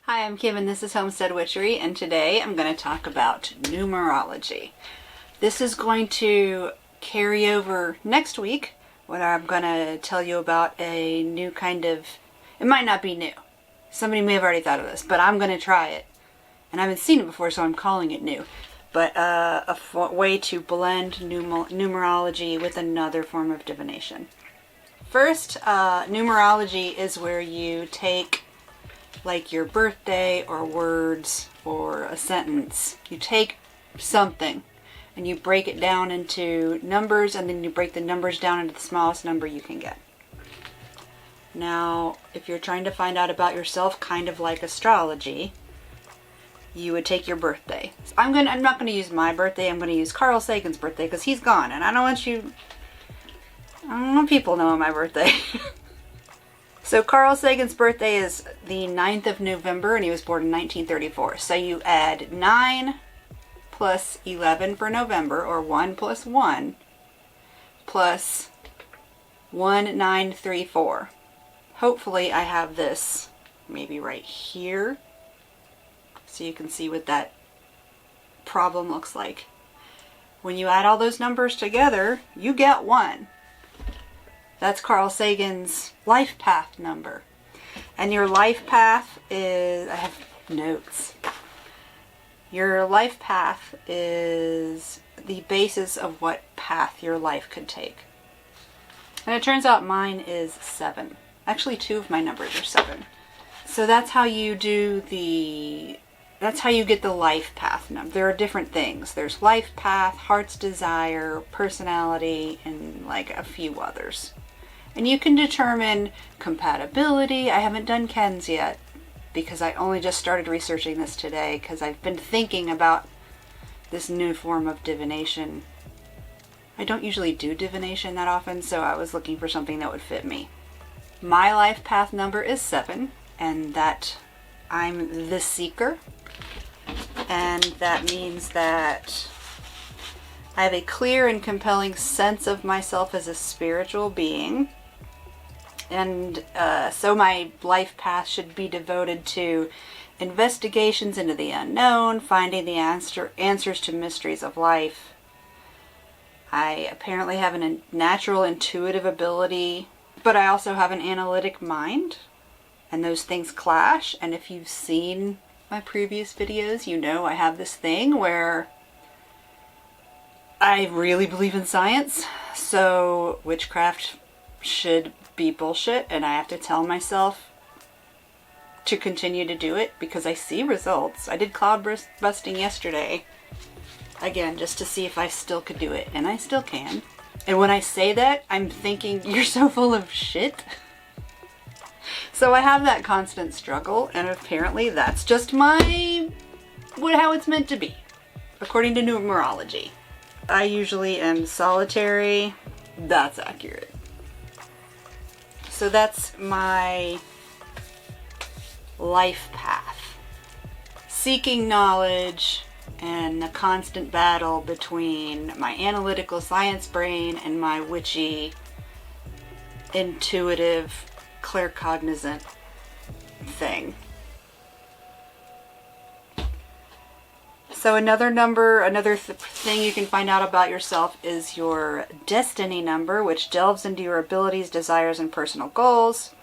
Hi, I'm Kim and this is Homestead Witchery, and today I'm going to talk about numerology. This is going to carry over next week when I'm going to tell you about a new kind of, it might not be new. Somebody may have already thought of this, but I'm going to try it. And I haven't seen it before, so I'm calling it new. But a way to blend numerology with another form of divination. First, numerology is where you take like your birthday or words or a sentence. You take something and you break it down into numbers, and then you break the numbers down into the smallest number you can get. Now, if you're trying to find out about yourself, kind of like astrology, you would take your birthday. I'm not going to use my birthday. I'm going to use Carl Sagan's birthday because he's gone, and I don't want people knowing my birthday. So Carl Sagan's birthday is the 9th of November, and he was born in 1934. So you add 9 plus 11 for November, or 1 plus 1, plus 1934. Hopefully I have this maybe right here, so you can see what that problem looks like. When you add all those numbers together, you get 1. That's Carl Sagan's life path number. And your life path is, I have notes. Your life path is the basis of what path your life could take. And it turns out mine is 7. Actually, 2 of my numbers are 7. So that's how you get the life path number. There are different things. There's life path, heart's desire, personality, and like a few others. And you can determine compatibility. I haven't done Ken's yet because I only just started researching this today because I've been thinking about this new form of divination. I don't usually do divination that often, so I was looking for something that would fit me. My life path number is 7, and that I'm the seeker. And that means that I have a clear and compelling sense of myself as a spiritual being. And so my life path should be devoted to investigations into the unknown, finding the answers to mysteries of life. I apparently have a natural intuitive ability, but I also have an analytic mind, and those things clash. And if you've seen my previous videos, you know I have this thing where I really believe in science, so witchcraft should be bullshit, and I have to tell myself to continue to do it because I see results. I did cloud busting yesterday, again, just to see if I still could do it, and I still can. And when I say that, I'm thinking, you're so full of shit. So I have that constant struggle, and apparently that's just how it's meant to be, according to numerology. I usually am solitary. That's accurate. So that's my life path. Seeking knowledge and the constant battle between my analytical science brain and my witchy, intuitive, claircognizant thing. So another thing you can find out about yourself is your destiny number, which delves into your abilities, desires, and personal goals.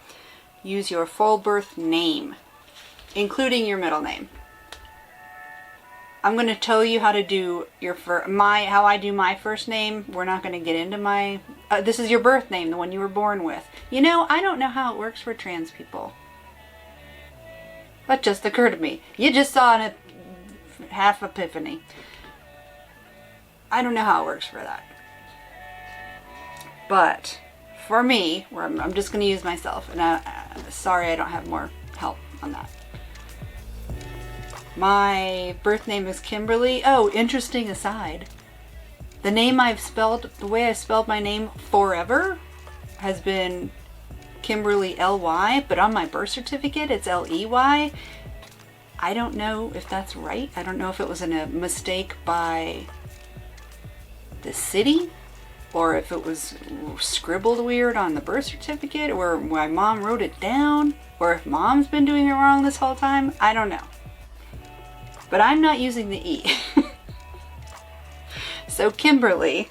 Use your full birth name, including your middle name. I'm going to tell you how to do how I do my first name. We're not going to get into my, this is your birth name, the one you were born with. You know, I don't know how it works for trans people. That just occurred to me. You just saw an half epiphany. I don't know how it works for that. But for me, I'm just going to use myself, and sorry I don't have more help on that. My birth name is Kimberly. Oh, interesting aside. The way I spelled my name forever has been Kimberly L-Y, but on my birth certificate it's L-E-Y. I don't know if that's right. I don't know if it was a mistake by the city or if it was scribbled weird on the birth certificate, or my mom wrote it down, or if mom's been doing it wrong this whole time. I don't know. But I'm not using the E. So Kimberly,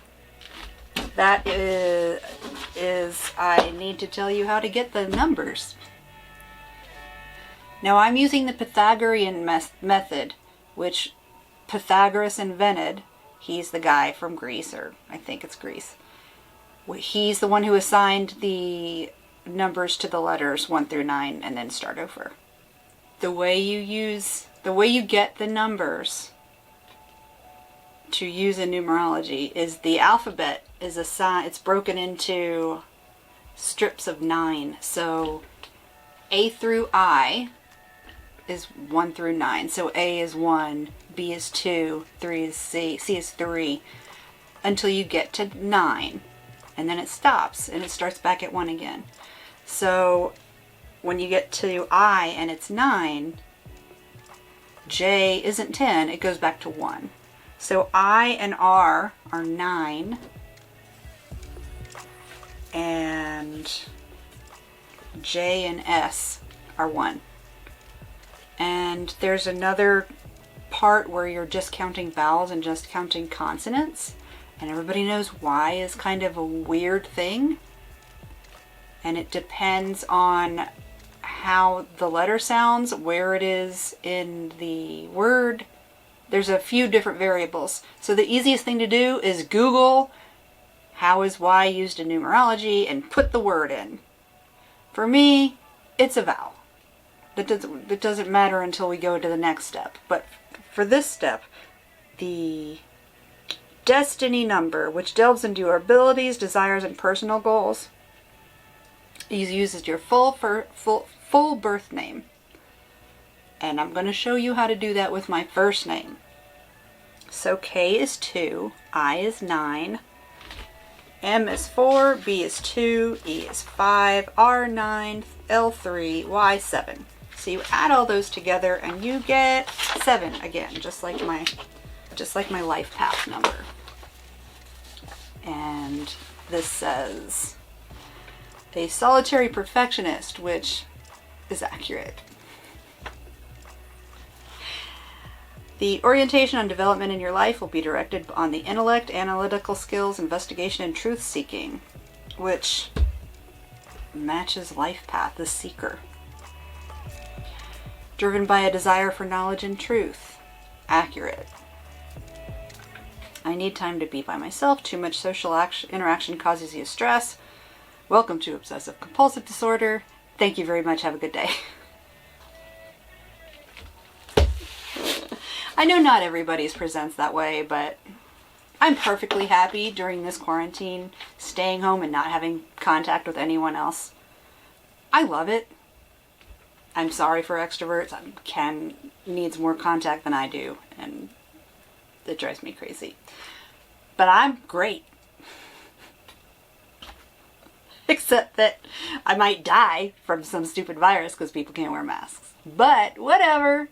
that is I need to tell you how to get the numbers. Now I'm using the Pythagorean method, which Pythagoras invented. He's the guy from Greece, or I think it's Greece. He's the one who assigned the numbers to the letters 1 through 9 and then start over. The way you get the numbers to use in numerology is the alphabet is it's broken into strips of 9. So A through I is 1 through 9. So A is 1, B is 2, 3 is C, C is 3, until you get to 9. And then it stops and it starts back at 1 again. So when you get to I and it's 9, J isn't 10, it goes back to 1. So I and R are 9, and J and S are 1. And there's another part where you're just counting vowels and just counting consonants, and everybody knows Y is kind of a weird thing, and it depends on how the letter sounds, where it is in the word. There's a few different variables. So the easiest thing to do is Google how is Y used in numerology and put the word in. For me, it's a vowel. That doesn't matter until we go to the next step. But for this step, the destiny number, which delves into your abilities, desires, and personal goals, uses your full birth name. And I'm going to show you how to do that with my first name. So K is 2, I is 9, M is 4, B is 2, E is 5, R 9, L 3, Y 7. So you add all those together and you get 7 again, just like my life path number. And this says a solitary perfectionist, which is accurate. The orientation on development in your life will be directed on the intellect, analytical skills, investigation, and truth-seeking, which matches life path, the seeker. Driven by a desire for knowledge and truth, accurate. I need time to be by myself. Too much social interaction causes you stress. Welcome to obsessive compulsive disorder. Thank you very much. Have a good day. I know not everybody's presents that way, but I'm perfectly happy during this quarantine, staying home and not having contact with anyone else. I love it. I'm sorry for extroverts. Ken needs more contact than I do, and it drives me crazy. But I'm great. Except that I might die from some stupid virus because people can't wear masks. But whatever.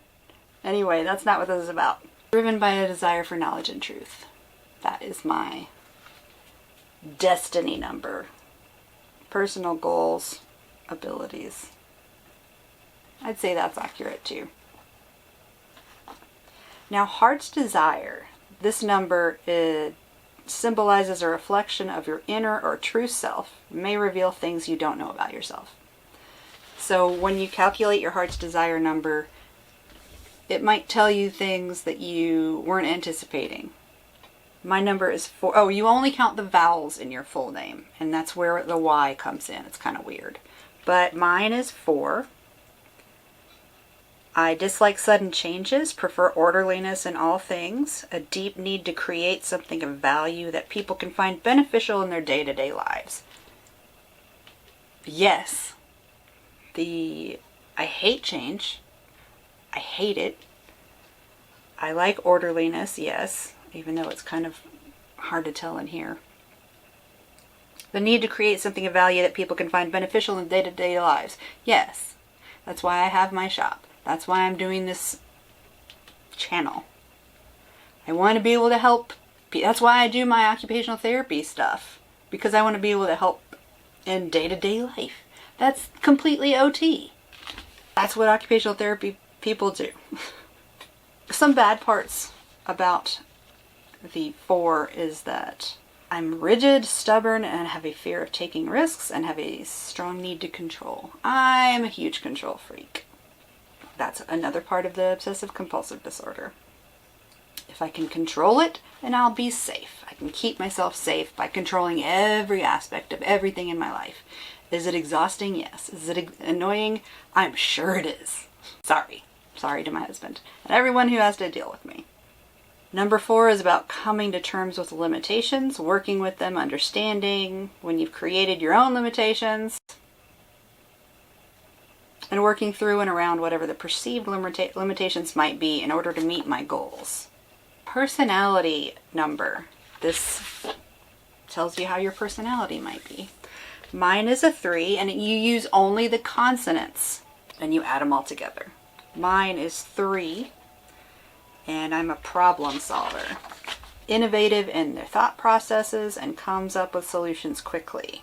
Anyway, that's not what this is about. Driven by a desire for knowledge and truth. That is my destiny number. Personal goals, abilities. I'd say that's accurate too. Now, heart's desire. This number symbolizes a reflection of your inner or true self. It may reveal things you don't know about yourself. So when you calculate your heart's desire number, it might tell you things that you weren't anticipating. My number is 4. Oh, you only count the vowels in your full name, and that's where the Y comes in. It's kind of weird. But mine is 4. I dislike sudden changes, prefer orderliness in all things, a deep need to create something of value that people can find beneficial in their day-to-day lives. Yes, I hate change. I hate it. I like orderliness, yes, even though it's kind of hard to tell in here. The need to create something of value that people can find beneficial in day-to-day lives. Yes, that's why I have my shop. That's why I'm doing this channel. I want to be able to help. That's why I do my occupational therapy stuff. because I want to be able to help in day-to-day life. That's completely OT. That's what occupational therapy people do. Some bad parts about the 4 is that I'm rigid, stubborn, and have a fear of taking risks and have a strong need to control. I'm a huge control freak. That's another part of the obsessive compulsive disorder. If I can control it, then I'll be safe. I can keep myself safe by controlling every aspect of everything in my life. Is it exhausting? Yes. Is it annoying? I'm sure it is. Sorry. Sorry to my husband and everyone who has to deal with me. Number 4 is about coming to terms with limitations, working with them, understanding when you've created your own limitations, and working through and around whatever the perceived limitations might be in order to meet my goals. Personality number. This tells you how your personality might be. Mine is a 3, and you use only the consonants and you add them all together. Mine is 3, and I'm a problem solver. Innovative in their thought processes and comes up with solutions quickly.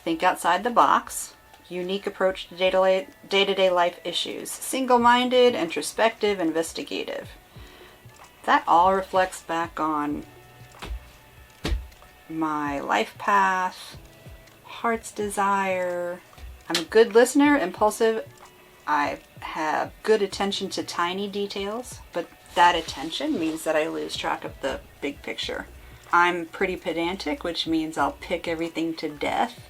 Think outside the box. Unique approach to day-to-day life issues. Single-minded, introspective, investigative. That all reflects back on my life path, heart's desire. I'm a good listener, impulsive. I have good attention to tiny details, but that attention means that I lose track of the big picture. I'm pretty pedantic, which means I'll pick everything to death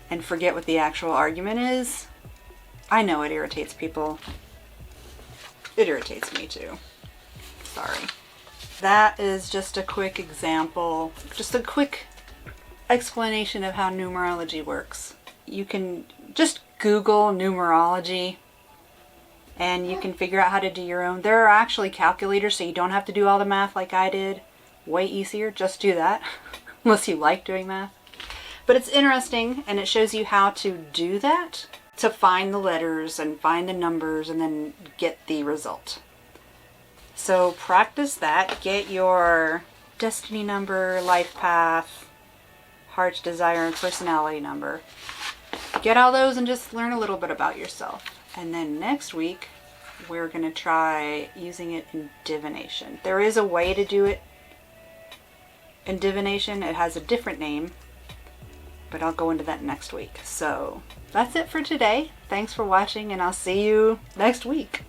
and forget what the actual argument is. I know it irritates people. It irritates me too. Sorry. That is just a quick example, just a quick explanation of how numerology works. You can just Google numerology and you can figure out how to do your own. There are actually calculators, so you don't have to do all the math like I did. Way easier, just do that, unless you like doing math. But it's interesting, and it shows you how to do that, to find the letters and find the numbers and then get the result. So practice that. Get your destiny number, life path, heart's desire, and personality number. Get all those and just learn a little bit about yourself. And then next week, we're going to try using it in divination. There is a way to do it in divination. It has a different name, but I'll go into that next week. So that's it for today. Thanks for watching, and I'll see you next week.